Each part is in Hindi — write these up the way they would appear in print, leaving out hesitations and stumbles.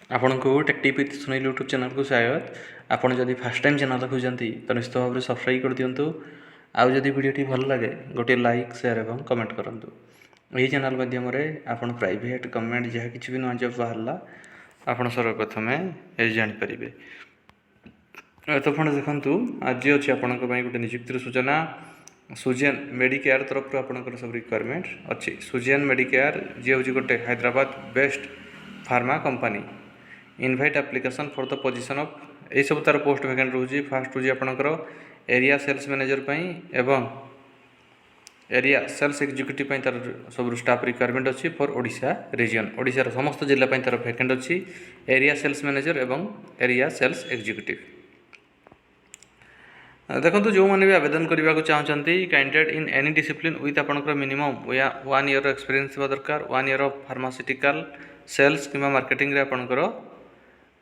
ଆପଣଙ୍କୁ ଟେକ୍ଟିପ୍ विथ सुनील यूट्यूब चैनल को स्वागत। आपड़ जदि फास्ट टाइम चैनल देखुंत तो निश्चित भाव में सब्सक्राइब कर दिंतु। आउ जदि वीडियो भल लगे गोटे लाइक शेयर और कमेंट करूँ। यही चैनल माध्यम आप प्राइवेट गवर्नमेंट जहाँ कि भी नुआ जब बाहर आप सर्वप्रथम ये जापर। तो फ्रेंड्स देखूँ आज अच्छी आपण गोटे निजुक्तिर सूचना सुजेन मेडिकेयर तरफ आपंकर सब रिक्वायरमेंट अच्छी। सुजेन मेडिकेयर जी हूँ गोटे Hyderabad best pharma company invite application for the position of यही सब तार पोस्ट वैकेंट रोचे। फास्ट रोज आपंकर एरिया सेल्स मैनेजर एवं एरिया सेल्स एग्जीक्यूटिव तार सब स्टाफ रिक्वायरमेंट अच्छी फॉर ओडिशा रीजन। ओडिशार समस्त जिला तार वैकेंट अच्छी एरिया सेल्स मैनेजर एवं एरिया सेल्स एग्जीक्यूटिव। देखो जो मैंने भी आवेदन करने को चाहते candidate in any discipline with आपंकर मिनिमम 1 ईयर एक्सपीरियंस थी दरकार। 1 ईयर ऑफ फार्मास्यूटिकल सेल्स कि मार्केटिंग रे आपंकर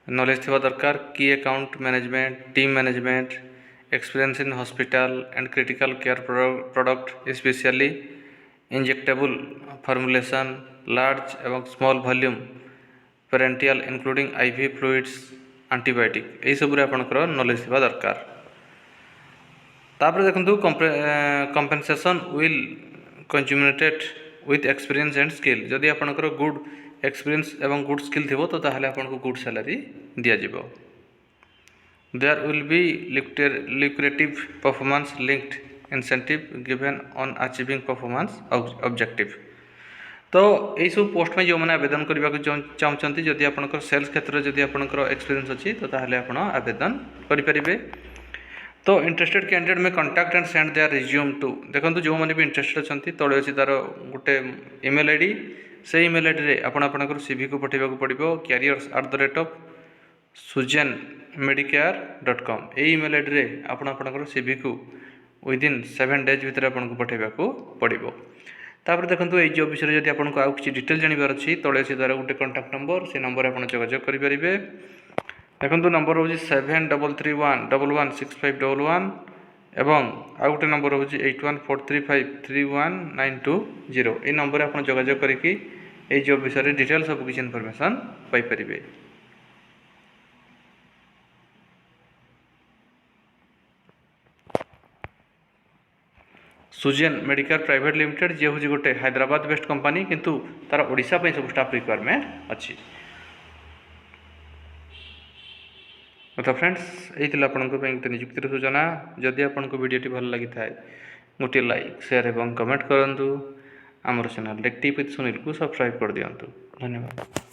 नॉलेज थी दरकार। की account management team management experience in hospital and critical care product specially injectable formulation large एवं small volume parenteral including IV fluids antibiotic यही सब आपंकर नॉलेज थी दरकार। तापर देखो compensation will consummated with experience and skill. जदि आपंकर गुड एक्सपीरियंस एवं गुड स्किल थी तो ताहले आपको गुड सैलरी दिज्व। There will be lucrative performance linked incentive given on achieving performance objective. तो यही सब पोस्ट में जो मैंने आवेदन करने को चाहते जदि आपंकर सेल्स क्षेत्र में जदि आपंकर एक्सपीरियंस अच्छी तो ताहले आप आवेदन करें। तो इंटरेस्टेड कैंडिडेट में contact and send their resume to. देखो जो मैंने भी इंटरेस्टेड अच्छा तले अच्छी तार गोटे ईमेल आईडी से ईमेल आईडी रे आपंकर सीवी को पठेबा पड़ो careers@sujen.medicare.com यही ईमेल आईडी रे आपंकर सीवी को विदिन 7 डेज भितर आपको पठेबा पड़ो। तापर देखो ये जॉब विषय जब आपको आउ किसी डिटेल जानवर अच्छी तले अच्छी तार गोटे कंटाक्ट नंबर से नंबर आप जोगाजोग करेंगे। देखो नंबर हूँ 7331116511 एवं आउ गोटे नंबर हूँ 8143531920 ये नंबर आप जोगाजोग करके ये जॉब विषय डिटेल सब किसी इनफॉरमेशन पाइपर। सुजेन मेडिकेयर प्राइवेट लिमिटेड जी हूँ गोटे हैदराबाद बेस्ट कंपनी किंतु तार ओडिशा सब स्टाफ रिक्वायरमेंट अच्छी। तो फ्रेंड्स यही गोटे निजुक्तिर सूचना। जदि आपको वीडियो भल लगी था गोटे लाइक शेयर और कमेंट करूँ। आमर चैनल टेक्टिप विथ सुनील को सब्सक्राइब कर दिंतु। धन्यवाद।